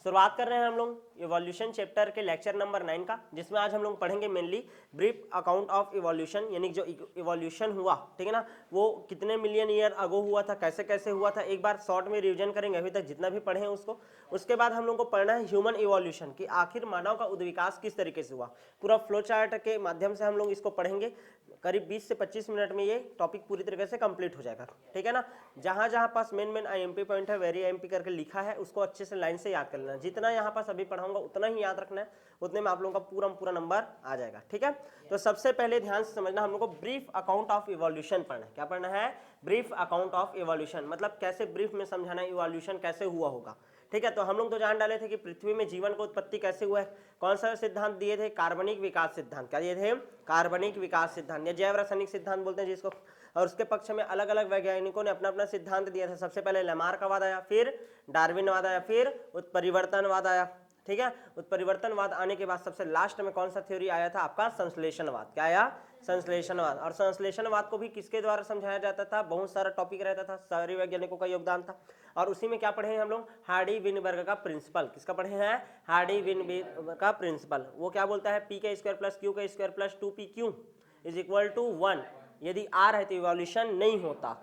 शुरुआत कर रहे हैं हम लोग इवोल्यूशन चैप्टर के लेक्चर नंबर 9 का, जिसमें आज हम लोग पढ़ेंगे mainly brief account of evolution, यानी जो इवोल्यूशन हुआ, ठीक है ना, वो कितने मिलियन ईयर अगो हुआ था, कैसे कैसे हुआ था, एक बार शॉर्ट में रिवीजन करेंगे अभी तक जितना भी पढ़े हैं उसको। उसके बाद हम लोग को पढ़ना है ह्यूमन इवोल्यूशन कि आखिर मानव का उद्विकास किस तरीके से हुआ। पूरा फ्लो चार्ट के माध्यम से हम लोग इसको पढ़ेंगे। करीब 20 से 25 मिनट में ये टॉपिक पूरी तरीके से कंप्लीट हो जाएगा, ठीक है ना। जहां जहां पास मेन आईएमपी पॉइंट है, वेरी आईएमपी करके लिखा है, उसको अच्छे से लाइन से याद कर लेना। जितना यहाँ पास अभी पढ़ाऊंगा उतना ही याद रखना है, उतने में आप लोगों का पूरा नंबर आ जाएगा, ठीक है। तो सबसे पहले ध्यान से समझना, हम लोग को ब्रीफ अकाउंट ऑफ इवोल्यूशन पढ़ना है। क्या पढ़ना है? ब्रीफ अकाउंट ऑफ इवोल्यूशन, मतलब कैसे ब्रीफ में समझाना है इवोल्यूशन कैसे हुआ होगा, ठीक है। तो हम लोग तो जान डाले थे कि पृथ्वी में जीवन को उत्पत्ति कैसे हुआ है। कौन सा सिद्धांत दिए थे? कार्बनिक विकास सिद्धांत। क्या दिए थे? कार्बनिक विकास सिद्धांत या जैव रासायनिक सिद्धांत बोलते हैं जिसको। और उसके पक्ष में अलग अलग वैज्ञानिकों ने अपना अपना सिद्धांत दिया था। सबसे पहले लैमार्कवाद आया, फिर डार्विनवाद आया, फिर उत्परिवर्तनवाद आया, ठीक है। उत्परिवर्तनवाद आने के बाद सबसे लास्ट में कौन सा थ्योरी आया था? आपका संश्लेषणवाद। क्या आया? संश्लेषणवाद। और संश्लेषणवाद को भी किसके द्वारा समझाया जाता था? बहुत सारा टॉपिक रहता था, सारे वैज्ञानिकों का योगदान था। और उसी में क्या पढ़े हैं हम लोग? हार्डी-विनबर्ग का प्रिंसिपल। किसका पढ़े हैं? हार्डी-विनबर्ग का प्रिंसिपल। वो क्या बोलता है? पी का स्क्वायर प्लस क्यू का square plus 2pq is equal to 1। यदि आर है तो इवोल्यूशन नहीं होता,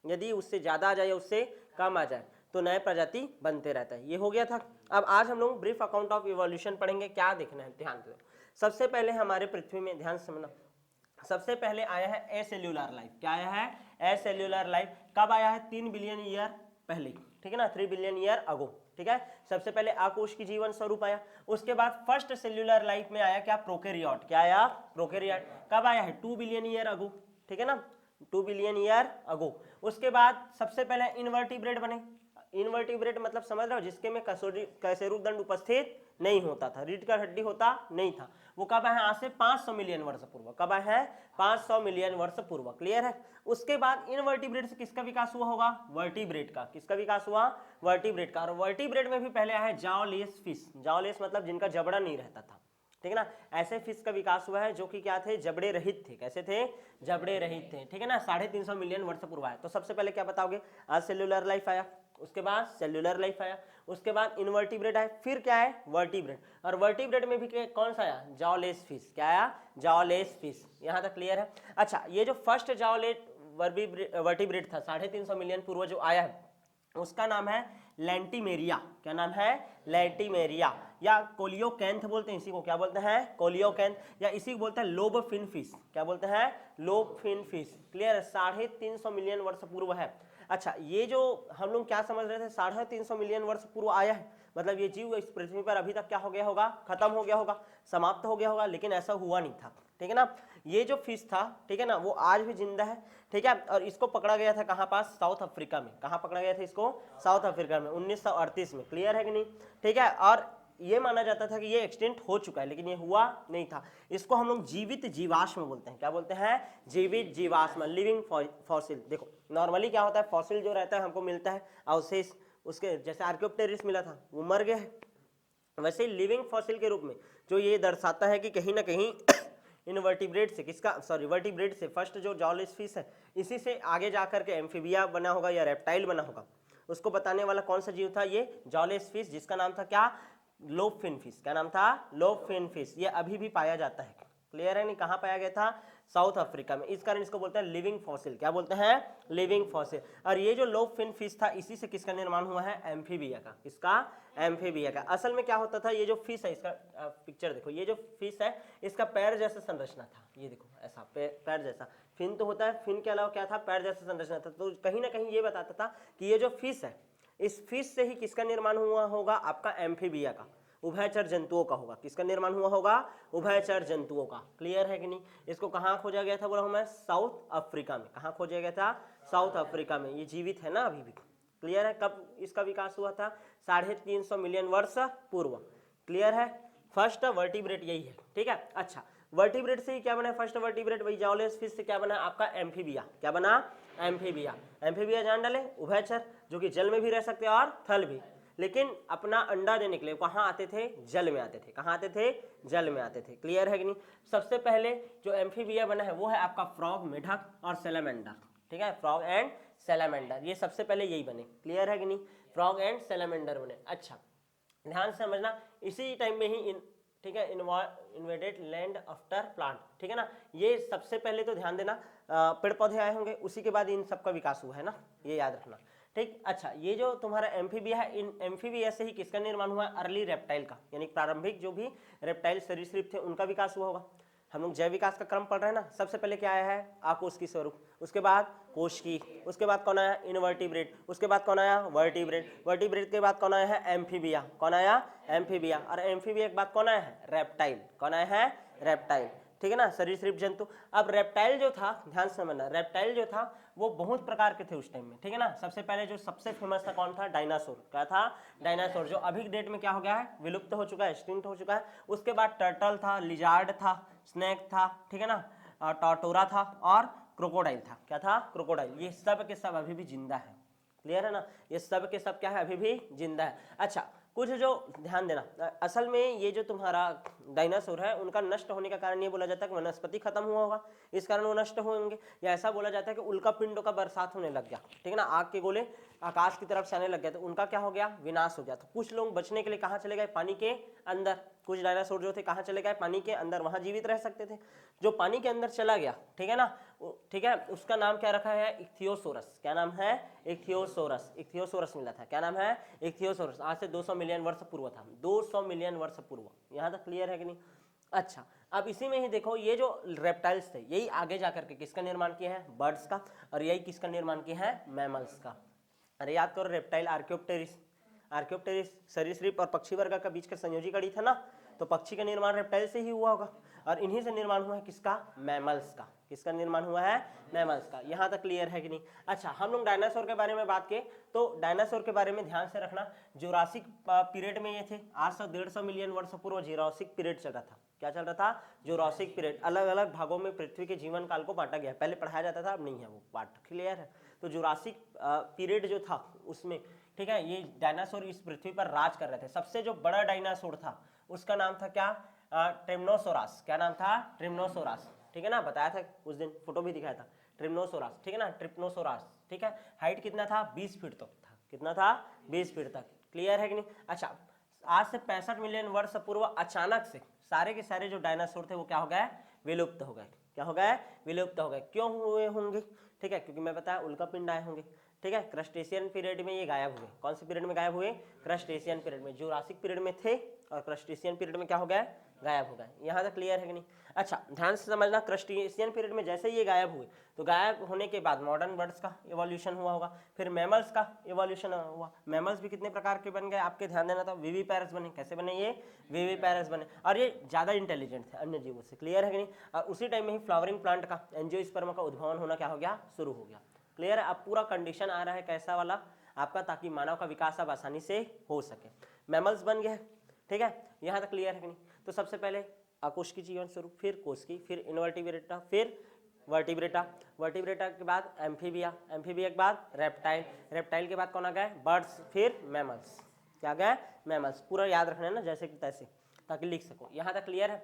यदि उससे ज्यादा आ जाए या उससे कम आ जाए तो नए प्रजाति बनते रहता है। ये हो गया था। अब आज हम लोग ब्रीफ अकाउंट ऑफ इवोल्यूशन पढ़ेंगे। क्या देखना है? ध्यान दो। सबसे पहले हमारे पृथ्वी में, ध्यान से समझना, सबसे पहले आया है एसेल्यूलर लाइफ। क्या आया है? एसेल्यूलर लाइफ। कब आया है? 3 बिलियन ईयर पहले, ठीक है ना, 3 बिलियन ईयर अगो, ठीक है। सबसे पहले अकोश की जीवन स्वरूप आया। उसके बाद फर्स्ट सेल्यूलर लाइफ में आया क्या? प्रोकैरियोट। क्या आया? प्रोकैरियोट। कब आया है? 2 बिलियन ईयर अगो, ठीक है ना, 2 बिलियन ईयर अगो। उसके बाद सबसे पहले इनवर्टिब्रेट बने। इनवर्टिब्रेट मतलब समझ रहे हो, जिसके में कशेरुकदंड उपस्थित नहीं होता था, रीढ़ का हड्डी होता नहीं था। वो कब आया? आज से 500 मिलियन वर्ष पूर्व। कब आया है? 500 मिलियन वर्ष पूर्व। क्लियर है। उसके बाद इनवर्टिब्रेट से किसका विकास हुआ होगा? वर्टिब्रेट का। किसका विकास हुआ? वर्टिब्रेट का। और वर्टिब्रेट में भी पहले आया है जाओलेस फिश। जाओलेस मतलब जिनका जबड़ा नहीं रहता था, ठीक है ना। ऐसे फिश का विकास हुआ है जो कि क्या थे? जबड़े रहित थे। कैसे थे? जबड़े रहित थे, ठीक है ना। 350 मिलियन वर्ष पूर्व आया। तो सबसे पहले क्या बताओगे? आज सेल्यूलर लाइफ आया, उसके बाद सेल्यूलर लाइफ आया, उसके बाद इनवर्टिब्रेट आया, फिर क्या है? वर्टिब्रेट। और वर्टिब्रेट में भी कौन सा आया? जाओलेस फिश। क्या आया? जाओलेस फिश। यहां तक क्लियर है। अच्छा, ये जो फर्स्ट जाओलेट वर्टिब्रेट था 350 मिलियन पूर्व जो आया है, उसका नाम है लैंटिमेरिया। क्या नाम है? लैंटिमेरिया, या कोलियोकैंथ बोलते हैं इसी को। क्या बोलते हैं? कोलियोकैंथ, या इसी को बोलते हैं लोब फिन फिश। क्या बोलते हैं? Lobe fin fish. क्लियर है। 350 मिलियन वर्ष पूर्व है। अच्छा, ये जो हम लोग क्या समझ रहे थे 350 मिलियन वर्ष पूर्व आया है, मतलब ये जीव इस पृथ्वी पर अभी तक क्या हो गया होगा? खत्म हो गया होगा, समाप्त हो गया होगा, लेकिन ऐसा हुआ नहीं था, ठीक है ना। ये जो फिश था, ठीक है ना, वो आज भी जिंदा है, ठीक है। और इसको पकड़ा गया था कहाँ पास? साउथ अफ्रीका में। कहाँ पकड़ा गया था इसको? साउथ अफ्रीका में 1938 में। क्लियर है कि नहीं? ठीक है। और ये माना जाता था कि ये एक्सटिंक्ट हो चुका है, लेकिन ये हुआ नहीं था। इसको हम लोग जीवित जीवाश्म बोलते हैं। क्या बोलते हैं? जीवित जीवाश्म, लिविंग फॉसिल। देखो नॉर्मली क्या होता है, फॉसिल जो रहता है हमको मिलता है अवशेष, उसके जैसे आर्कियोप्टेरिस मिला था, वो मर गया है, वैसे लिविंग फॉसिल के रूप में जो ये दर्शाता है कि कहीं ना कहीं इनवर्टिब्रेट से, किसका, सॉरी, वर्टिब्रेट से, फर्स्ट जो जाओलेस फिश है, इसी से आगे जाकर के एम्फीबिया बना होगा या रेप्टाइल बना होगा। उसको बताने वाला कौन सा जीव था? ये जाओलेस फिश, जिसका नाम था क्या? Lobe fin fish. क्या नाम था? Lobe fin fish. ये अभी भी पाया जाता है। क्लियर है नहीं? कहाँ पाया गया था? साउथ अफ्रीका में। इस कारण इसको बोलते हैं लिविंग फॉसिल। क्या बोलते हैं? Living fossil. और ये जो लोब फिन फिश था, इसी से किसका निर्माण हुआ है? एम्फीबिया का। किसका? एम्फीबिया का। असल में क्या होता था, ये जो फिश है, इसका पिक्चर देखो, ये जो फिश है इसका पैर जैसा संरचना था। ये देखो ऐसा पैर जैसा, फिन तो होता है, फिन के अलावा क्या था? पैर जैसा संरचना था। तो कहीं ना कहीं ये बताता था कि ये जो फिश है, इस फिश से ही किसका निर्माण हुआ होगा? आपका एम्फीबिया का, उभयचर जंतुओं का होगा। किसका निर्माण हुआ होगा? उभयचर जंतुओं का। क्लियर है कि नहीं? इसको कहाँ खोजा गया था बोला हूं मैं? साउथ अफ्रीका में। कहाँ खोजा गया था? साउथ अफ्रीका में। ये जीवित है ना अभी भी। क्लियर है। कब इसका विकास हुआ था? 350 मिलियन वर्ष पूर्व। क्लियर है। फर्स्ट वर्टिब्रेट यही है, ठीक है। अच्छा, वर्टिब्रेट से ही क्या बना? फर्स्ट वर्टिब्रेट वही जाओलेस फिश से क्या बना? आपका एम्फीबिया। क्या बना? एम्फीबिया। एम्फीबिया जान डाले, उभयचर, जो कि जल में भी रह सकते हैं और थल भी, लेकिन अपना अंडा देने के लिए कहाँ आते थे? जल में आते थे। कहाँ आते थे? जल में आते थे। क्लियर है कि नहीं? सबसे पहले जो एम्फीबिया बना है वो है आपका फ्रॉग, मेढक और सैलामेंडर, ठीक है। फ्रॉग एंड सैलामेंडर, ये सबसे पहले यही बने। क्लियर है कि नहीं? फ्रॉग एंड सैलामेंडर बने। अच्छा, ध्यान से समझना, इसी टाइम में ही ठीक है, इन्वेडेड लैंड आफ्टर प्लांट, ठीक है ना, ये सबसे पहले तो ध्यान देना पेड़ पौधे आए होंगे, उसी के बाद इन सबका विकास हुआ है ना, ये याद रखना, ठीक। अच्छा, ये जो तुम्हारा एम्फीबिया है, इन एम्फीबिया से ही किसका निर्माण हुआ है? अर्ली रेप्टाइल का, यानी प्रारंभिक जो भी रेप्टाइल सरीसृप थे उनका विकास हुआ होगा। हम लोग जैव विकास का क्रम पढ़ रहे हैं ना, सबसे पहले क्या आया है? आकोष्ठी स्वरूप, उसके बाद कोशिकी, उसके बाद कौन आया? इनवर्टिब्रेट, उसके बाद कौन आया? वर्टिब्रेट, वर्टिब्रेट के बाद कौन आया है? एम्फीबिया, कौन आया? एम्फीबिया, और एम्फीबिया के बाद कौन आया है? रेप्टाइल, कौन आया है? रेप्टाइल, ठीक है ना, सरीसृप जंतु। अब रेप्टाइल जो था, ध्यान से समझना, रेप्टाइल जो था वो बहुत प्रकार के थे उस टाइम में, ठीक है ना। सबसे पहले जो सबसे फेमस था कौन था? डायनासोर, क्या था? डायनासोर, जो अभी डेट में क्या हो गया है? विलुप्त हो चुका है, एक्सटिंक्ट हो चुका है। उसके बाद टर्टल था, लिजार्ड था, स्नेक था, ठीक है ना, टॉर्टोरा था और क्रोकोडाइल था। क्या था? क्रोकोडाइल। ये सब के सब अभी भी जिंदा है, क्लियर है ना, ये सब के सब क्या है? अभी भी जिंदा है। अच्छा, कुछ जो ध्यान देना, असल में ये जो तुम्हारा डायनासोर है उनका नष्ट होने का कारण ये बोला जाता है कि वनस्पति खत्म हुआ होगा, इस कारण वो नष्ट होंगे, या ऐसा बोला जाता है कि उल्का पिंडों का बरसात होने लग गया, ठीक है ना, आग के गोले आकाश की तरफ से आने लग गया, तो उनका क्या हो गया? विनाश हो गया। तो कुछ लोग बचने के लिए कहाँ चले गए? पानी के अंदर। कुछ डायनासोर जो थे कहाँ चले गए? पानी के अंदर, वहां जीवित रह सकते थे। जो पानी के अंदर चला गया, ठीक है ना, ठीक है, उसका नाम क्या रखा है? इक्थियोसोरस। क्या नाम है? इक्थियोसोरस, इक्थियोसोरस मिला था। क्या नाम है? इक्थियोसोरस। आज से 200 मिलियन वर्ष पूर्व था, 200 मिलियन वर्ष पूर्व। यहाँ तक क्लियर है कि नहीं? अच्छा, अब इसी में ही देखो, ये जो रेप्टाइल्स थे यही आगे जाकर के किसका निर्माण किए हैं? बर्ड्स का, और यही किसका निर्माण किए हैं? मैमल्स का। अरे याद करो, रेप्टाइल आर्कियोप्टेरिस, आर्कियोप्टेरिस सरीसृप और पक्षी वर्ग का बीच का संयोजी कड़ी था ना, तो पक्षी का निर्माण रेप्टाइल से ही हुआ होगा, और इन्हीं से निर्माण हुआ है किसका? मैमल्स का। किसका निर्माण हुआ है? मैमल्स का। यहाँ तक क्लियर है कि नहीं? अच्छा, हम लोग डायनासोर के बारे में बात किए, तो डायनासोर के बारे में ध्यान से रखना, जुरासिक पीरियड में ये थे, आज से 150 मिलियन वर्ष पूर्व जुरासिक पीरियड चल रहा था। क्या चल रहा था? Jurassic period. अलग अलग भागों में पृथ्वी के जीवन काल को बांटा गया, पहले पढ़ाया जाता था, अब नहीं है वो पार्ट, क्लियर है। तो जुरासिक पीरियड जो था उसमें, ठीक है, ये डायनासोर इस पृथ्वी पर राज कर रहे थे। सबसे जो बड़ा डायनासोर था उसका नाम था क्या? ट्रिम्नोसोरास। क्या नाम था? ट्रिम्नोसोरास, ठीक है ना, बताया था उस दिन, फोटो भी दिखाया था, ट्रिम्नोसोरास, ठीक है ना, ट्रिप्नोसोरास, ठीक है। हाइट कितना था? 20 फीट तक था। कितना था? 20 फीट तक, क्लियर है कि नहीं? अच्छा, आज से 65 मिलियन वर्ष पूर्व अचानक से सारे के सारे जो डायनासोर थे वो क्या हो गए? विलुप्त हो गए। क्या हो गए? विलुप्त हो गए। क्यों हुए होंगे? ठीक है, क्योंकि मैं बताया उल्का पिंड आए होंगे, ठीक है। क्रस्टेशियन पीरियड में ये गायब हुए। कौन से पीरियड में गायब हुए? क्रस्टेशियन पीरियड में। जुरासिक पीरियड में थे और क्रस्टेशियन पीरियड में क्या हो गए? गायब हो गए। यहाँ तक क्लियर है कि नहीं? अच्छा, ध्यान से समझना, क्रस्टेशियन पीरियड में जैसे ये गायब हुए, तो गायब होने के बाद मॉडर्न बर्ड्स का इवोल्यूशन हुआ होगा, फिर मैमल्स का इवोल्यूशन हुआ। मैमल्स भी कितने प्रकार के बन गए आपके ध्यान देना था, विविपैरस बने। कैसे बने ये? विविपैरस बने, और ये ज्यादा इंटेलिजेंट थे अन्य जीवों से, क्लियर है कि नहीं? और उसी टाइम में ही फ्लावरिंग प्लांट का, एंजियोस्पर्म का उद्भवन होना क्या हो गया? शुरू हो गया। क्लियर है? अब पूरा कंडीशन आ रहा है कैसा वाला आपका, ताकि मानव का विकास अब आसानी से हो सके। मैमल्स बन गए, ठीक है, यहाँ तक क्लियर है कि नहीं? तो सबसे पहले अकोष्ठी जीवन स्वरूप, फिर कोशिकी, फिर इनवर्टिब्रेटा, फिर वर्टिब्रेटा, वर्टिब्रेटा के बाद एम्फीबिया, एम्फीबिया के बाद रेप्टाइल, रेप्टाइल के बाद कौन आ गए? बर्ड्स, फिर मैमल्स। क्या गए? मैमल्स। पूरा याद रखना है ना, जैसे कि तैसे, ताकि लिख सको। यहाँ तक क्लियर है?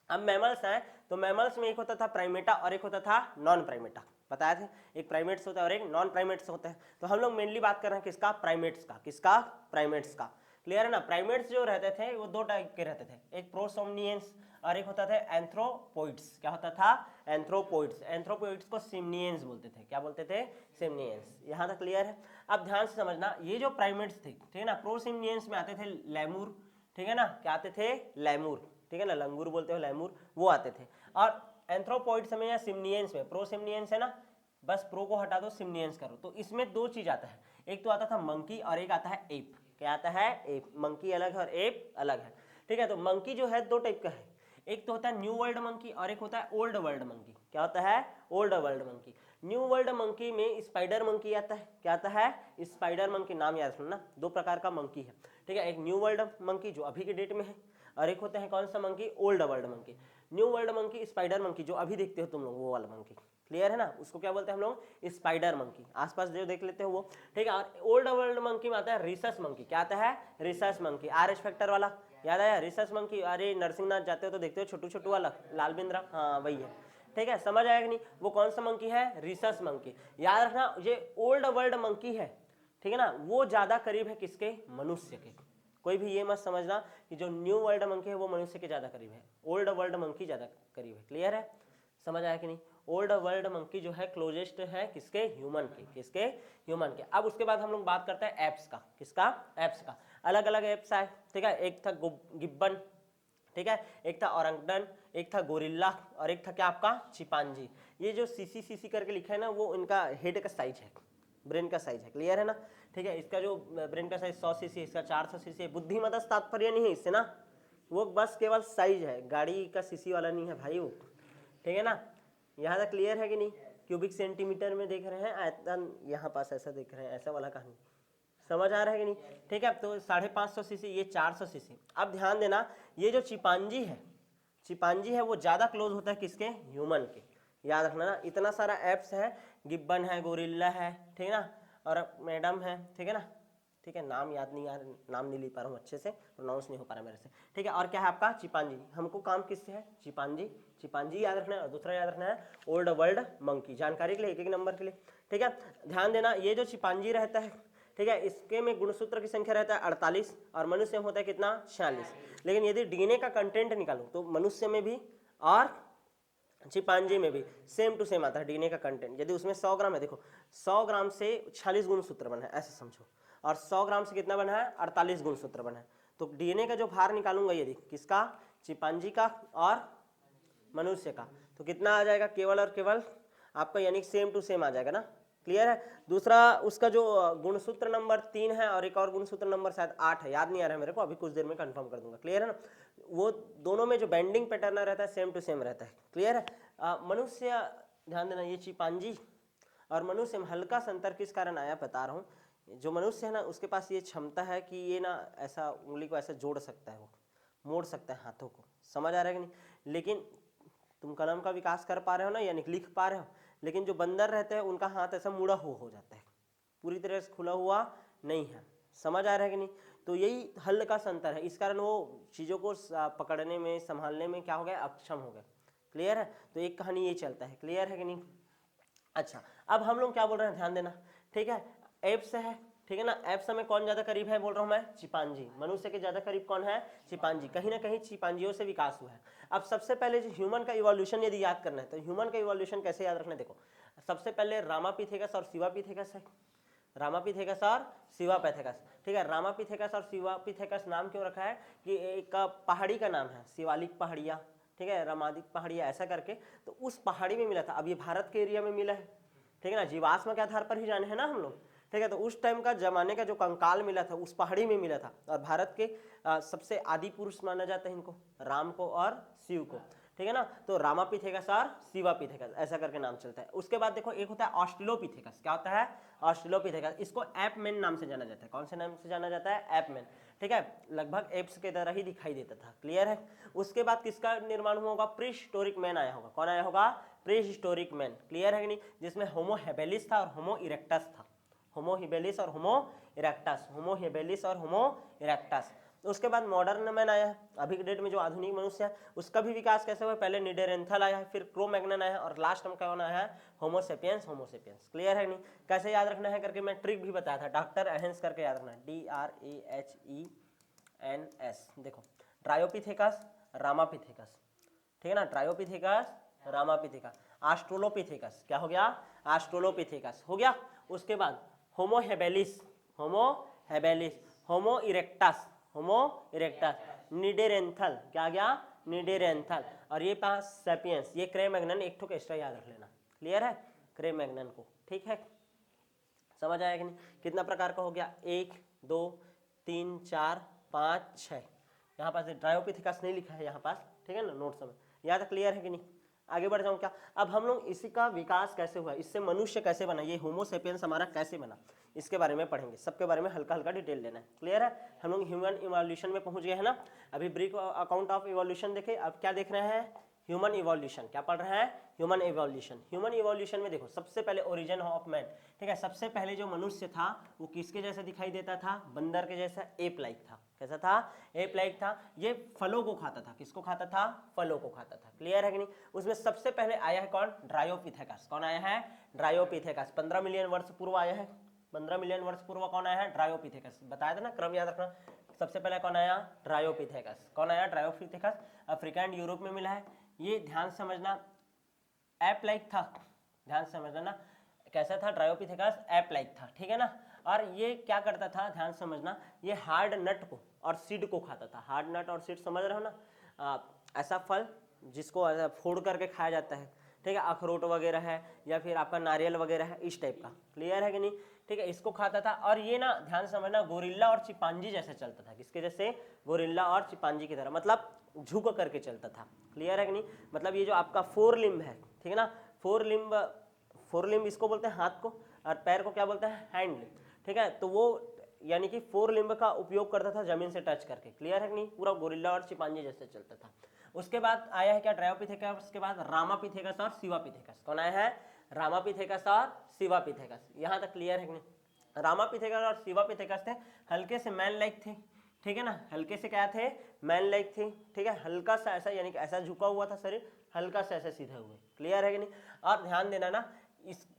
अब मैमल्स हैं, तो मैमल्स में एक होता था प्राइमेटा और एक होता था नॉन प्राइमेटा, बताए थे। एक प्राइमेट्स होता है और एक नॉन प्राइमेट्स होता है। तो हम लोग मेनली बात कर रहे हैं किसका? प्राइमेट्स का। किसका? प्राइमेट्स का। क्लियर है ना? प्राइमेट्स जो रहते थे वो दो टाइप के रहते थे, एक प्रोसोमनियंस और एक होता था एंथ्रोपोइड्स। क्या होता था? एंथ्रोपोइड्स। एंथ्रोपोइड्स को सिमनियंस बोलते थे। क्या बोलते थे? सिमनियंस। यहाँ तक क्लियर है? अब ध्यान से समझना, ये जो प्राइमेट्स थे, ठीक है ना, प्रोसिमनियंस में आते थे लेमूर, ठीक है ना, क्या आते थे? लेमूर, ठीक है ना, लंगूर बोलते हो, लेमूर, वो आते थे। और एंथ्रोपोइड्स में या सिमनियंस में, प्रोसिमनियंस है ना, बस प्रो को हटा दो, सिमनियंस करो, तो इसमें दो चीज आता है, एक तो आता था मंकी और एक आता है एप। क्या आता है? एप। मंकी अलग है और एप अलग है, ठीक है। तो मंकी जो है दो टाइप का है, एक तो होता है न्यू वर्ल्ड मंकी और एक होता है ओल्ड वर्ल्ड मंकी। क्या होता है? Old world monkey. New world monkey में स्पाइडर मंकी आता है। क्या आता है? Spider monkey. नाम याद रखना, दो प्रकार का मंकी है, ठीक है। एक न्यू वर्ल्ड मंकी जो अभी के डेट में है, और एक होते हैं कौन सा monkey? Old world monkey. New world monkey spider monkey जो अभी देखते हो तुम लोग, वो वाला मंकी, क्लियर है ना, उसको क्या बोलते हैं हम लोग? Spider monkey. आसपास जो देख लेते हो वो, ठीक है। और ओल्ड वर्ल्ड मंकी में आता है रिसस मंकी। क्या आता है? Rhesus monkey. R S factor वाला याद आया? Rhesus monkey. अरे नरसिंहनाथ जाते हो तो देखते हो छोटू छोटू वाला लाल बिंद्रा, हाँ वही है, ठीक है। समझ आएगा नहीं? वो कौन सा मंकी है? Rhesus monkey. याद रखना, ये ओल्ड वर्ल्ड मंकी है, ठीक है ना, वो ज्यादा करीब है किसके? मनुष्य के। कोई भी ये मत समझना कि जो न्यू वर्ल्ड मंकी है वो मनुष्य के ज़्यादा करीब है, ओल्ड वर्ल्ड मंकी ज़्यादा करीब है। क्लियर है, समझ आया कि नहीं? ओल्ड वर्ल्ड मंकी जो है क्लोजेस्ट है किसके, ह्यूमन के, किसके, ह्यूमन के। अब उसके बाद हम लोग बात करते हैं एप्स का, किसका, एप्स का। अलग अलग एप्स आए, ठीक है, एक था गिब्बन, ठीक है, एक था औरंगटन, एक था गोरिल्ला और एक था क्या आपका चिंपांजी। ये जो सीसी करके लिखा है ना वो इनका हेड का साइज है, ब्रेन का साइज है। क्लियर है ना, ठीक है, इसका जो ब्रेन का साइज 100 सीसी, इसका 400 सीसी है। बुद्धिमत्ता से तात्पर्य नहीं है इससे ना, वो बस केवल साइज है, गाड़ी का सीसी वाला नहीं है भाई वो, ठीक है ना। यहाँ तक क्लियर है कि नहीं? क्यूबिक सेंटीमीटर में देख रहे हैं, आयतन यहाँ पास ऐसा देख रहे हैं, ऐसा वाला कहानी समझ आ रहा है कि नहीं? ठीक है, तो 550 सीसी, ये 400 सीसी। अब ध्यान देना, ये जो चिंपांजी है वो ज़्यादा क्लोज होता है किसके, ह्यूमन के। याद रखना ना, इतना सारा एप्स है, गिब्बन है, गोरिल्ला है, ठीक है ना, और मैडम है, ठीक है ना, ठीक है, नाम याद नहीं, यार नाम नहीं ले पा रहा हूँ अच्छे से, प्रोनाउंस नहीं हो पा रहा मेरे से, ठीक है। और क्या है आपका चिंपांजी, हमको काम किससे है, चिंपांजी याद रखना है, और दूसरा याद रखना है ओल्ड वर्ल्ड मंकी। जानकारी के लिए एक नंबर के लिए, ठीक है। ध्यान देना, ये जो चिंपांजी रहता है, ठीक है, इसके में गुणसूत्र की संख्या रहता है 48 और मनुष्य में होता है कितना, 46। लेकिन यदि डीएनए का कंटेंट निकालो तो मनुष्य में भी और चिंपांजी में भी सेम टू सेम आता है डीएनए का कंटेंट। यदि उसमें 100 ग्राम है, देखो 100 ग्राम से 46 गुणसूत्र बना है, ऐसे समझो, और 100 ग्राम से कितना बना है, 48 गुणसूत्र बना है। तो डीएनए का जो भार निकालूंगा यदि किसका, चिंपांजी का और मनुष्य का, तो कितना आ जाएगा, केवल और केवल आपका यानी सेम टू सेम आ जाएगा ना। क्लियर है। दूसरा उसका जो गुणसूत्र नंबर 3 है और एक और गुणसूत्र नंबर शायद 8 है, याद नहीं आ रहा है मेरे को, अभी कुछ देर में कंफर्म कर दूंगा। क्लियर है ना, वो दोनों में जो बेंडिंग पैटर्न रहता है सेम टू सेम रहता है। क्लियर है। मनुष्य, ध्यान देना, ये चिंपांजी और मनुष्य में हल्का सा अंतर किस कारण आया बता रहा हूँ। जो मनुष्य है ना उसके पास ये क्षमता है कि ये ना ऐसा उंगली को ऐसा जोड़ सकता है, वो मोड़ सकता है हाथों को, समझ आ रहा है कि नहीं। लेकिन तुम कलम का विकास कर पा रहे हो ना, यानी लिख पा रहे हो, लेकिन जो बंदर रहते हैं उनका हाथ ऐसा मुड़ा हुआ हो जाता है, पूरी तरह से खुला हुआ नहीं है, समझ आ रहा है कि नहीं। तो यही हल्का सा अंतर है, इस कारण वो चीज़ों को पकड़ने में संभालने में क्या हो गया, अक्षम हो गए। क्लियर है, तो एक कहानी ये चलता है। क्लियर है कि नहीं। अच्छा, अब हम लोग क्या बोल रहे हैं, ध्यान देना, ठीक है, एप्स है, ठीक है ना। एप्स में कौन ज्यादा करीब है बोल रहा हूं मैं, चिंपांजी। मनुष्य के ज्यादा करीब कौन है, चिंपांजी। कहीं ना कहीं चिंपांजियों से विकास हुआ है। अब सबसे पहले जो ह्यूमन का इवोल्यूशन यदि याद करना है तो ह्यूमन का इवोल्यूशन कैसे याद रखना है, देखो सबसे पहले रामापिथेकस और शिवापिथेकस है, रामापिथेकस और शिवापिथेकस, ठीक है। रामापिथेकस और शिवापिथेकस नाम क्यों रखा है कि एक पहाड़ी का नाम है, शिवालिक पहाड़िया, ठीक है, रामादिक पहाड़िया, ऐसा करके। तो उस पहाड़ी में मिला था, अब ये भारत के एरिया में मिला है, ठीक है ना, जीवाश्म के आधार पर ही जाने हैं ना हम लोग, ठीक है। तो उस टाइम का जमाने का जो कंकाल मिला था उस पहाड़ी में मिला था, और भारत के सबसे आदि पुरुष माना जाता है इनको, राम को और शिव को, ठीक है ना। तो रामापिथेकस और शिवापिथेकस ऐसा करके नाम चलता है। उसके बाद देखो एक होता है ऑस्ट्रेलोपिथेकस, क्या होता है, ऑस्ट्रेलोपिथेकस। इसको एपमैन नाम से जाना जाता है। कौन से नाम से जाना जाता है, एपमैन, ठीक है, लगभग एप्स के तरह ही दिखाई देता था। क्लियर है। उसके बाद किसका निर्माण हुआ होगा, प्रीहिस्टोरिक मैन आया होगा। कौन आया होगा, प्रीहिस्टोरिक मैन। क्लियर है कि नहीं, जिसमें होमो हेबेलिस था और होमो इरेक्टस था, होमो हिबेलिस और होमो इरेक्टस, होमो हिबेलिस और होमो इरेक्टस। उसके बाद मॉडर्न मैन आया है, अभी के डेट में जो आधुनिक मनुष्य है उसका भी विकास कैसे हुआ, पहले निडेरेंथल आया है, फिर क्रो-मैग्नन आया है, और लास्ट में कौन आया है, होमो सेपियंस, होमो सेपियंस। क्लियर है नहीं, कैसे याद रखना है करके मैं ट्रिक भी बताया था, डॉक्टर एहेंस करके याद रखना है, DRAHENS। देखो ट्रायोपिथेकस, रामापिथेकस, ठीक है ना, ट्रायोपिथेकस, रामापिथेकस। ऑस्ट्रेलोपिथेकस क्या हो गया, ऑस्ट्रेलोपिथेकस हो गया। उसके बाद होमो हेबेलिस, होमो हेबेलिस, होमो इरेक्टस, होमो इरेक्टस, निडेरेंथल, क्या गया, निडेरेंथल, और ये पास सेपियंस, ये क्रे-मैग्नन, एक ठोक एक्स्ट्रा याद रख लेना। क्लियर है, क्रे-मैग्नन को, ठीक है, समझ आया कि नहीं। कितना प्रकार का हो गया, 1 2 3 4 5 6, यहाँ पास ट्रायोपिथेकस नहीं लिखा है यहाँ पास, ठीक है ना, नोट्स में याद। क्लियर है कि नहीं, आगे बढ़ जाऊँ क्या। अब हम लोग इसी का विकास कैसे हुआ, इससे मनुष्य कैसे बना, ये होमो सेपियंस हमारा कैसे बना, इसके बारे में पढ़ेंगे, सबके बारे में हल्का हल्का डिटेल लेना है। क्लियर है, हम लोग ह्यूमन इवोल्यूशन में पहुंच गए हैं ना। अभी ब्रीफ अकाउंट ऑफ इवोल्यूशन देखे, अब क्या देख रहे हैं, ह्यूमन इवोल्यूशन। क्या पढ़ रहे हैं, ह्यूमन इवोल्यूशन। ह्यूमन इवोल्यूशन में देखो सबसे पहले ओरिजिन ऑफ मैन, ठीक है, सबसे पहले जो मनुष्य था वो किसके जैसा दिखाई देता था, बंदर के जैसा, एप लाइक था। कैसा था, एप लाइक था। ये फलों को खाता था, किसको खाता था, फलों को खाता था। क्लियर है कि नहीं। उसमें सबसे पहले आया है कौन, ड्रायोपिथेकस। कौन आया है, ड्रायोपिथेकस। 15 मिलियन वर्ष पूर्व आया है, 15 मिलियन वर्ष पूर्व कौन आया है, ड्रायोपिथेकस। बताया था ना, क्रम याद रखना, सबसे पहले कौन आया, ट्रायोपिथेकस। कौन आया, ट्रायोपिथेकस। अफ्रीका एंड यूरोप में मिला है। ये ध्यान समझना एप लाइक था, ध्यान समझना ना, कैसा था ट्रायोपिथेकस, एप लाइक था, ठीक है ना। और ये क्या करता था, ध्यान समझना, ये हार्ड नट को और सीड को खाता था। हार्ड नट और सीड समझ रहे हो ना, ऐसा फल जिसको ऐसा फोड़ करके खाया जाता है, ठीक है, अखरोट वगैरह है या फिर आपका नारियल वगैरह है, इस टाइप का, क्लियर है कि नहीं, ठीक है, इसको खाता था। और ये ना ध्यान समझना गोरिल्ला और चिंपांजी जैसे चलता था, किसके जैसे, गोरिल्ला और चिंपांजी की तरह, मतलब झुक करके चलता था, क्लियर है कि नहीं। मतलब ये जो आपका फोर लिम्ब है, ठीक है ना, फोर लिम्ब इसको बोलते हैं हाथ को, और पैर को क्या बोलते हैं, हैंड लिम्ब, ठीक है। तो वो यानी कि फोर लिम्ब का उपयोग करता था जमीन से टच करके, क्लियर है कि नहीं, पूरा गोरिल्ला और चिंपांजी जैसे चलता था। उसके बाद आया है क्या, ट्रायोपिथेकस, उसके बाद रामापिथेकस और शिवापिथेकस। कौन आया है, रामापिथेकस और शिवापिथेकस। यहाँ तक क्लियर है कि नहीं। रामापिथेकस और शिवापिथेकस थे, हल्के से मैन लाइक थे, ठीक है ना, हल्के से क्या थे, मैन लाइक थे, ठीक है, हल्का सा ऐसा यानी कि ऐसा झुका हुआ था शरीर, हल्का सा ऐसे सीधे हुए, क्लियर है कि नहीं। और ध्यान देना ना,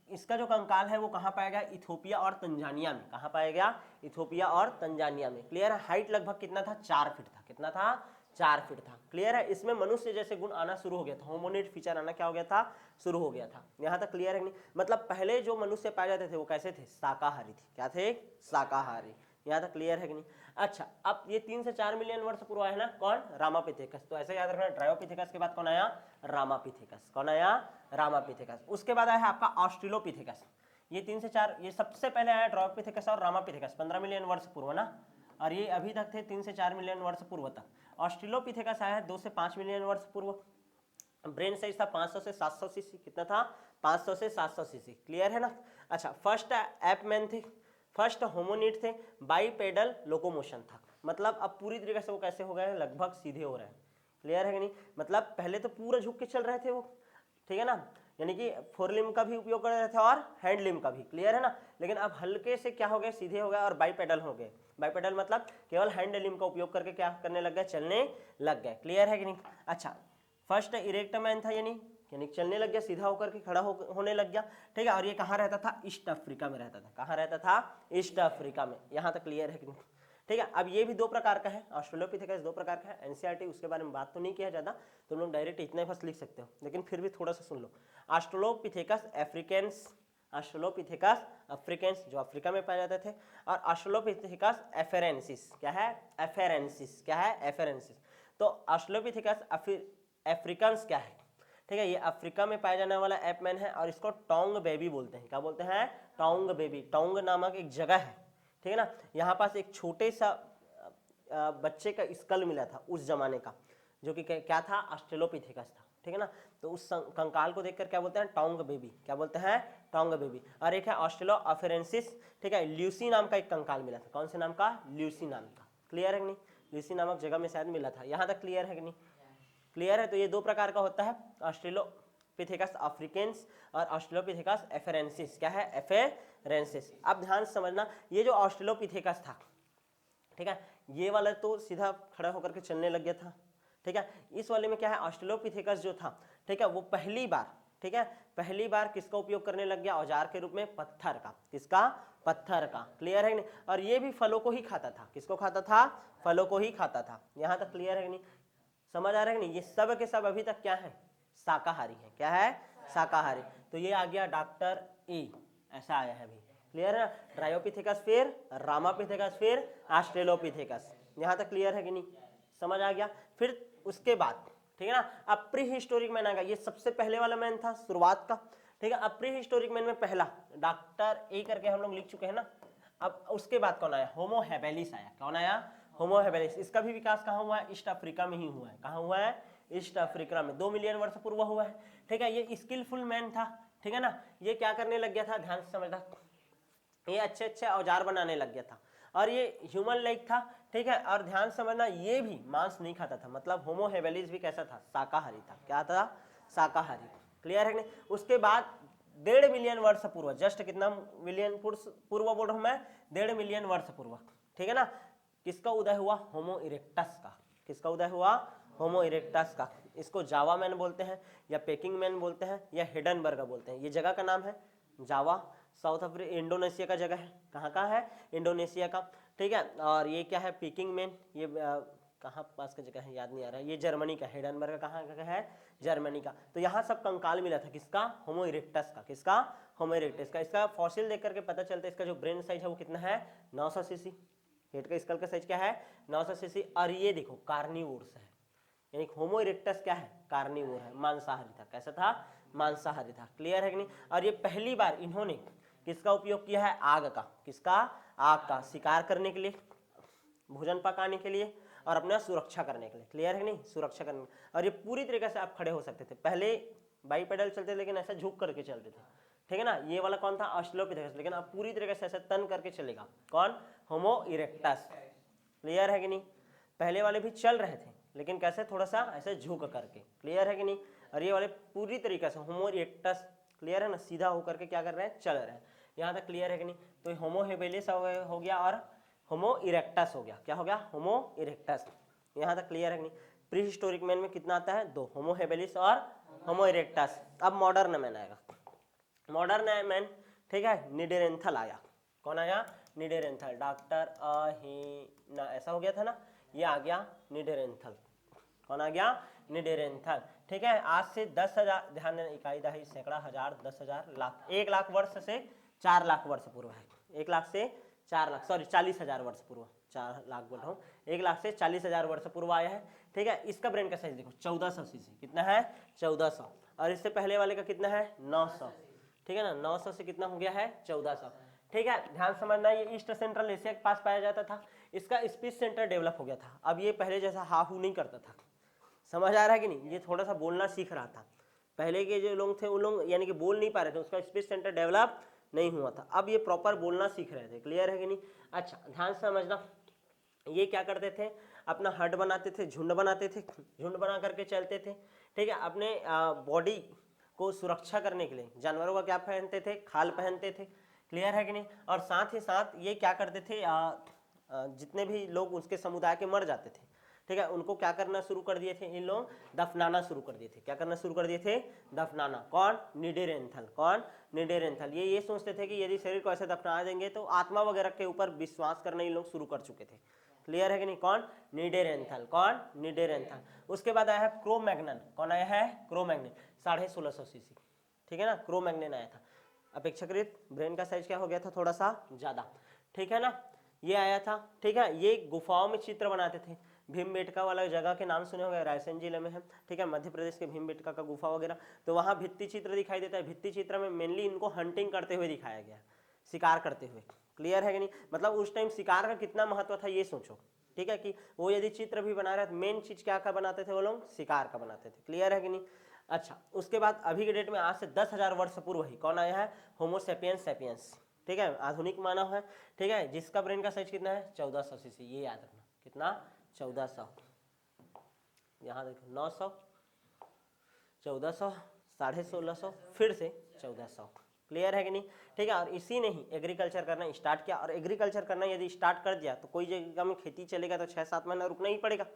इसका जो कंकाल है वो कहाँ पाया गया, इथोपिया और तंजानिया में। कहाँ पाया गया, इथोपिया और तंजानिया में, क्लियर है। हाइट लगभग कितना था, 4 फीट था, कितना था, 4 फीट था, क्लियर है। इसमें मनुष्य जैसे गुण आना शुरू हो गया था, होमोनिड फीचर आना क्या हो गया था, शुरू हो गया था। यहाँ तक क्लियर है नहीं। मतलब पहले जो मनुष्य पाए जाते थे वो कैसे थे, शाकाहारी थे, क्या थे, शाकाहारी। यहाँ तक क्लियर है कि नहीं। अच्छा, अब ये 3 से 4 मिलियन वर्ष पूर्व है ना, कौन, रामापिथेकस। तो ऐसे याद रखना, ट्रायोपिथेकस के बाद कौन आया, रामापिथेकस। कौन आया, रामापिथेकस। उसके बाद आया आपका ऑस्ट्रेलोपिथेकस। ये 3 से 4, ये सबसे पहले आया ट्रायोपिथेकस और रामापिथेकस 15 मिलियन वर्ष पूर्व ना, और ये अभी तक थे 3 से 4 मिलियन वर्ष पूर्व तक। ऑस्ट्रेलोपिथेकस आया है 2 से 5 मिलियन वर्ष पूर्व। ब्रेन साइज था 500 से 700 सीसी, कितना था, 500 से 700 सीसी, क्लियर है ना। अच्छा, फर्स्ट एपमैन थे, फर्स्ट होमोनिड थे, बाईपेडल लोकोमोशन था। मतलब अब पूरी तरीके से वो कैसे हो गए, लगभग सीधे हो रहे हैं, क्लियर है कि नहीं। मतलब पहले तो पूरा झुक के चल रहे थे वो, ठीक है ना, यानी कि फोर लिम्ब का भी उपयोग कर रहे थे और हैंड लिम्ब का भी, क्लियर है ना। लेकिन अब हल्के से क्या हो गए, सीधे हो गए और बाईपेडल हो गए। बाईपेडल मतलब केवल हैंड लिम्ब का उपयोग करके क्या करने लग गए, चलने लग गए, क्लियर है कि नहीं। अच्छा, फर्स्ट इरेक्ट मैन था, यानी चलने लग गया, सीधा होकर के खड़ा होने लग गया, ठीक है। और ये कहाँ रहता था, ईस्ट अफ्रीका में रहता था। कहाँ रहता था, ईस्ट अफ्रीका में। यहाँ तक क्लियर है कि नहीं, ठीक है। अब ये भी 2 प्रकार का है, ऑस्ट्रेलोपिथेकस 2 प्रकार का है। एनसीईआरटी उसके बारे में बात तो नहीं किया ज़्यादा, तुम लोग डायरेक्ट इतना ही बस लिख सकते हो, लेकिन फिर भी थोड़ा सा सुन लो। ऑस्ट्रेलोपिथेकस अफ्रीकेंस, ऑस्ट्रेलोपिथेकस अफ्रीकेंस जो अफ्रीका में पाए जाते थे, और ऑस्ट्रेलोपिथेकस एफेरेंसिस, क्या है, एफेरेंसिस, क्या है, एफेरेंसिस। तो ऑस्ट्रेलोपिथेकस अफ्रीकन्स क्या है, ठीक है, ये अफ्रीका में पाया जाने वाला एपमैन है, और इसको टोंग बेबी बोलते हैं। क्या बोलते हैं, टोंग बेबी। टोंग नामक एक जगह है, ठीक है ना, यहाँ पास एक छोटे सा बच्चे का स्कल मिला था उस जमाने का, जो कि क्या था, ऑस्ट्रेलोपिथेकस था, ठीक है ना। तो उस कंकाल को देखकर क्या बोलते हैं, टोंग बेबी, क्या बोलते हैं, टोंग बेबी। और एक है ऑस्ट्रेलो अफेरेंसिस, ठीक है, ल्यूसी नाम का एक कंकाल मिला था। कौन से नाम का, ल्यूसी नाम का, क्लियर है कि नहीं, ल्यूसी नामक जगह में शायद मिला था। यहाँ तक क्लियर है कि नहीं, क्लियर है। तो ये 2 प्रकार का होता है, ऑस्ट्रेलोपिथेकस अफ्रीकेंस और ऑस्ट्रेलोपिथेकस एफेरेंसिस, क्या है, एफेरेंसिस। अब ध्यान समझना, ये जो ऑस्ट्रेलोपिथेकस था, ठीक है, ये वाला तो सीधा खड़ा होकर के चलने लग गया था, ठीक है। इस वाले में क्या है, ऑस्ट्रेलोपिथेकस जो था, ठीक है, वो पहली बार, ठीक है, पहली बार किसका उपयोग करने लग गया, औजार के रूप में, पत्थर का। किसका, पत्थर का, क्लियर है कि नहीं। और ये भी फलों को ही खाता था। किसको खाता था, फलों को ही खाता था। यहाँ तक क्लियर है कि नहीं, समझ आ रहा है कि नहीं। ये सब के सब अभी तक क्या है, शाकाहारी है, क्या है, शाकाहारी। तो ये आ गया डॉक्टर ए, ऐसा आया है अभी, क्लियर है। ट्रायोपिथेकस, फिर रामापिथेकस, फिर ऑस्ट्रेलोपिथेकस। यहाँ तक क्लियर है कि नहीं, समझ आ गया। फिर उसके बाद, ठीक है ना, अब प्री हिस्टोरिक मैन आ गया। ये सबसे पहले वाला मैन था, शुरुआत का, ठीक है। अब प्री हिस्टोरिक मैन में पहला डॉक्टर ए करके हम लोग लिख चुके हैं ना। अब उसके बाद कौन आया, होमो हेबेलिस आया। कौन आया, होमो हेबेलिस। इसका भी विकास कहाँ हुआ है, ईस्ट अफ्रीका में ही हुआ है। कहाँ हुआ है, ईस्ट अफ्रीका में। 2 मिलियन वर्ष पूर्व हुआ है, ठीक है। ये स्किलफुल मैन था, ठीक है ना। ये क्या करने लग गया था, ध्यान से समझना, ये अच्छे अच्छे औजार बनाने लग गया था, और ये ह्यूमन लाइक था, ठीक है। और ध्यान समझना, ये भी मांस नहीं खाता था। मतलब होमो हेबेलिस भी कैसा था, शाकाहारी था। क्या था, शाकाहारी, क्लियर है कि नहीं। उसके बाद 1.5 मिलियन वर्ष पूर्व, जस्ट कितना मिलियन पूर्व बोल रहा हूं मैं, 1.5 मिलियन वर्ष पूर्व, ठीक है ना, किसका उदय हुआ, होमो इरेक्टस का। किसका उदय हुआ, होमो इरेक्टस का। इसको जावा मैन बोलते हैं, या पेकिंग मैन बोलते हैं, या हिडनबर्ग बोलते हैं। ये जगह का नाम है जावा, साउथ अफ्रीका, इंडोनेशिया का जगह है। कहाँ का है, इंडोनेशिया का, ठीक है। और ये क्या है, पीकिंग मैन, ये कहाँ पास का जगह है याद नहीं आ रहा है, ये जर्मनी का, हिडेनबर्ग कहाँ का है, जर्मनी का। तो यहाँ सब कंकाल मिला था किसका, होमो इरेक्टस का, किसका, होमो इरेक्टस का। इसका फॉसिल देख करके पता चलता है इसका जो ब्रेन साइज है वो कितना है, 900 सीसी। हेड का स्कल का साइज क्या है, 900 सीसी। और ये देखो कार्निवोर्स है, यानी होमो इरेक्टस क्या है, कार्निवोर है, मांसाहारी था। कैसा था, मांसाहारी था। क्लियर है कि नहीं। और ये पहली बार इन्होंने किसका उपयोग किया है, आग का, किसका, आग का, शिकार करने के लिए, भोजन पकाने के लिए और अपना सुरक्षा करने के लिए। क्लियर है कि नहीं, सुरक्षा करने। और ये पूरी तरीके से आप खड़े हो सकते थे। पहले बाईपेडल चलते लेकिन ऐसा झुक करके चलते थे, ठीक है ना। ये वाला कौन था, ऑस्ट्रेलोपिथेकस, लेकिन अब पूरी तरीके से ऐसा तन करके चलेगा, कौन, होमो इरेक्टस। क्लियर है कि नहीं। पहले वाले भी चल रहे थे लेकिन कैसे, थोड़ा सा ऐसे झुक करके। क्लियर है कि नहीं। और ये वाले पूरी तरीके से होमो इरेक्टस, क्लियर है ना, सीधा होकर के क्या कर रहे हैं, चल रहे हैं। यहाँ तक क्लियर है कि नहीं। तो होमो हेबिलिस हो गया और होमो इरेक्टस हो गया। क्या हो गया, होमो इरेक्टस। यहाँ तक क्लियर है कि नहीं। प्री हिस्टोरिक मैन में कितना आता है, 2, होमो हेबिलिस और होमो इरेक्टस। अब मॉडर्न मैन आएगा, मॉडर्न मैन, ठीक है, निडेरेंथल आया। कौन आया, निडेरेंथल, डॉक्टर अहिना, ऐसा हो गया था ना, ये आ गया निडेरेंथल। कौन आ गया, निडेरेंथल। ठीक है। आज से 10,000, ध्यान देना, इकाई दहाई सैकड़ा हजार 10,000 लाख, 1 लाख वर्ष से 4 लाख वर्ष पूर्व है। 1 लाख से 4 लाख, सॉरी 40,000 वर्ष पूर्व, 4 लाख बोल रहा हूँ, 1 लाख से 40,000 वर्ष पूर्व आया है। ठीक है। इसका ब्रेन का साइज देखो 1400 सीसी, कितना है, 1400। और इससे पहले वाले का कितना है, 900। ठीक है ना, 900 से कितना हो गया है, 1400। ठीक है। ध्यान समझना, ये ईस्ट सेंट्रल एशिया के पास पाया जाता था। इसका स्पीच सेंटर डेवलप हो गया था। अब ये पहले जैसा हाहू नहीं करता था, समझ आ रहा है कि नहीं। ये थोड़ा सा बोलना सीख रहा था। पहले के जो लोग थे वो लोग यानी कि बोल नहीं पा रहे थे, उसका स्पीच सेंटर डेवलप नहीं हुआ था। अब ये प्रॉपर बोलना सीख रहे थे। क्लियर है कि नहीं। अच्छा ध्यान से समझना, ये क्या करते थे, अपना हट बनाते थे, झुंड बनाते थे, झुंड बना करके चलते थे। ठीक है। अपने बॉडी को सुरक्षा करने के लिए जानवरों का क्या पहनते थे, खाल पहनते थे। क्लियर है कि नहीं। और साथ ही साथ ये क्या करते थे, जितने भी लोग उसके समुदाय के मर जाते थे, ठीक है, उनको क्या करना शुरू कर दिए थे, इन लोग दफनाना शुरू कर दिए थे। क्या करना शुरू कर दिए थे, दफनाना। कौन, निडेरेंथल। कौन, निडेरेंथल। ये सोचते थे कि यदि शरीर को ऐसे दफना देंगे तो आत्मा वगैरह के ऊपर विश्वास करना इन लोग शुरू कर चुके थे। क्लियर है कि नहीं। कौन, निडेरेंथल। कौन, निडेरेंथल। उसके बाद आया है क्रोमैग्नन। कौन आया है, क्रोमैग्नन, 1650 सीसी। ठीक है ना, क्रोमैग्नन आया था। अपेक्षाकृत ब्रेन का साइज क्या हो गया था, थोड़ा सा ज्यादा। ठीक है ना, ये आया था। ठीक है। ये गुफाओं में चित्र बनाते थे। भीमबेटका वाला जगह के नाम सुने होंगे, रायसेन जिले में है। ठीक है, मध्य प्रदेश के भीमबेटका का गुफा वगैरह, तो वहाँ भित्ति चित्र दिखाई देता है। भित्ति चित्र में मेनली इनको हंटिंग करते हुए दिखाया गया, शिकार करते हुए। क्लियर है कि नहीं। मतलब उस टाइम शिकार का कितना महत्व था ये सोचो। ठीक है, कि वो यदि चित्र भी बना रहे तो मेन चीज क्या का बनाते थे वो लोग, शिकार का बनाते थे। क्लियर है कि नहीं। अच्छा उसके बाद अभी के डेट में आज से 10,000 वर्ष पूर्व ही कौन आया है, होमो सेपियंस सेपियंस। ठीक है, आधुनिक मानव है। ठीक है, जिसका ब्रेन का साइज कितना है, 1400 सीसी। ये याद रखना, कितना, 1400। यहाँ देखो 900, 1400, 1650, फिर से 1400। क्लियर है कि नहीं। ठीक है। और इसी ने ही एग्रीकल्चर करना स्टार्ट किया। और एग्रीकल्चर करना यदि स्टार्ट कर दिया तो कोई जगह में खेती चलेगा तो 6-7 महीना रुकना ही पड़ेगा।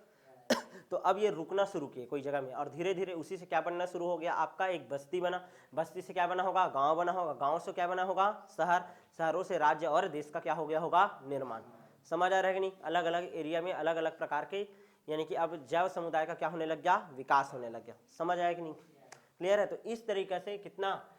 तो अब ये रुकना शुरू किए कोई जगह में, और धीरे धीरे उसी से क्या बनना शुरू हो गया, आपका एक बस्ती बना। बस्ती से क्या बना होगा, गांव बना होगा। गांव से क्या बना होगा, शहर। शहरों से राज्य और देश का क्या हो गया होगा, निर्माण। समझ आ रहा है कि नहीं। अलग अलग एरिया में अलग अलग प्रकार के, यानी कि अब जैव समुदाय का क्या होने लग गया, विकास होने लग गया। समझ आया कि नहीं। क्लियर है। तो इस तरीके से कितना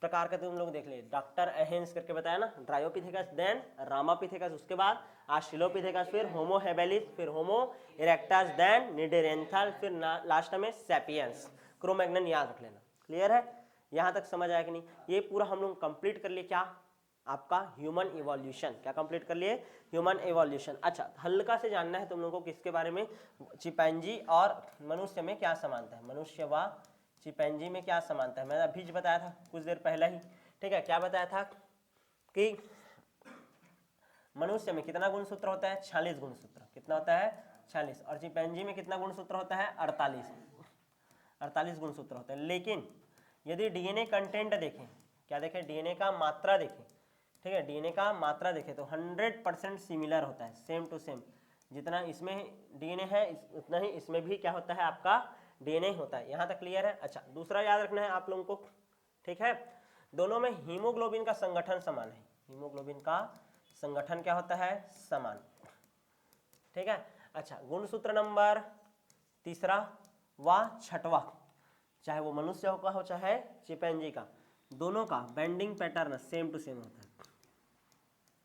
प्रकार का तुम लोग देख ले, डॉक्टर एहेंस करके बताया ना, ड्रायोपिथेकस, देन रामापिथेकस, उसके बाद ऑस्ट्रेलोपिथेकस, फिर होमो हेबिलिस, फिर होमो इरेक्टस, देन निडेरेंथल, फिर लास्ट में सेपियंस। क्रोमैग्नन याद रख लेना। क्लियर है। यहाँ तक समझ आया कि नहीं। ये पूरा हम लोग कंप्लीट कर लिए, क्या आपका ह्यूमन इवोल्यूशन। क्या कंप्लीट कर लिए, ह्यूमन इवोल्यूशन। अच्छा हल्का से जानना है तुम लोगों को किसके बारे में, चिंपैंजी और मनुष्य में क्या समानता है, मनुष्य व चिंपैंजी में क्या समानता है। मैंने अभी बताया था कुछ देर पहले ही। ठीक है, क्या बताया था कि मनुष्य में कितना गुणसूत्र होता है, 46 गुणसूत्र। कितना होता है, 46। और चिंपैंजी में कितना गुणसूत्र होता है, 48 गुणसूत्र होते हैं। लेकिन यदि डीएनए कंटेंट देखें, क्या देखें, डीएनए का मात्रा देखें। ठीक है, डीएनए का मात्रा देखें तो 100% सिमिलर होता है, सेम टू सेम। जितना इसमें डीएनए है उतना ही इसमें भी क्या होता है, आपका डीएनए होता है। यहाँ तक क्लियर है। अच्छा दूसरा याद रखना है आप लोगों को। ठीक है, दोनों में हीमोग्लोबिन का संगठन समान है। हीमोग्लोबिन का संगठन क्या होता है, समान। ठीक है, अच्छा गुणसूत्र नंबर तीसरा व छठवा, चाहे वो मनुष्य का हो चाहे चिंपैंजी का, दोनों का bending pattern same to same होता है।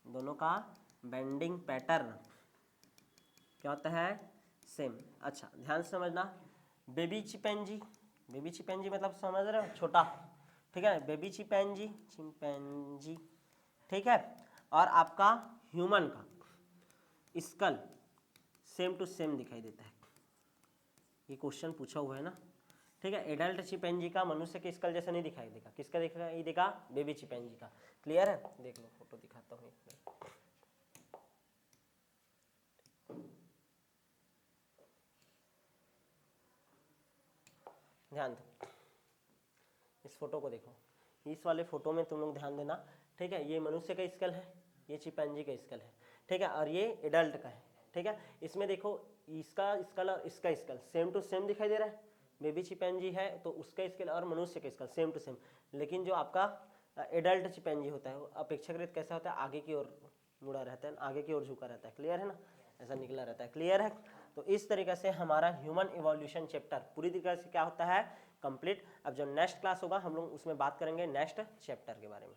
दोनों का बेंडिंग पैटर्न क्या होता है, सेम। अच्छा ध्यान से समझना, बेबी चिंपैंजी, बेबी चिंपैंजी मतलब समझ रहे हो, छोटा, ठीक है, बेबी चिंपैंजी, चिंपैंजी, ठीक है, और आपका ह्यूमन का स्कल सेम टू सेम दिखाई देता है। ये क्वेश्चन पूछा हुआ है ना, ठीक है। एडल्ट चिंपैंजी का मनुष्य के स्कल जैसा नहीं दिखाई देगा, किसका दिखेगा, ये देखा बेबी चिंपैंजी का। क्लियर है, देख लो फोटो दिखाता हूँ। ध्यान दो, इस फोटो को देखो, इस वाले फोटो में तुम लोग ध्यान देना, ठीक है। ये मनुष्य का स्कल है, ये चिंपैंजी का स्कल है, ठीक है, और ये एडल्ट का है, ठीक है। इसमें देखो इसका स्कल और इसका स्कल सेम टू सेम दिखाई दे रहा है। बेबी चिंपैंजी है तो उसका स्कल और मनुष्य का स्कल सेम टू सेम, लेकिन जो आपका एडल्ट चिंपैंजी होता है वो अपेक्षाकृत कैसा होता है, आगे की ओर मुड़ा रहता है, आगे की ओर झुका रहता है। क्लियर है ना, ऐसा निकला रहता है। क्लियर है, तो इस तरीके से हमारा ह्यूमन इवोल्यूशन चैप्टर पूरी तरीके से क्या होता है, कंप्लीट। अब जो नेक्स्ट क्लास होगा हम लोग उसमें बात करेंगे नेक्स्ट चैप्टर के बारे में।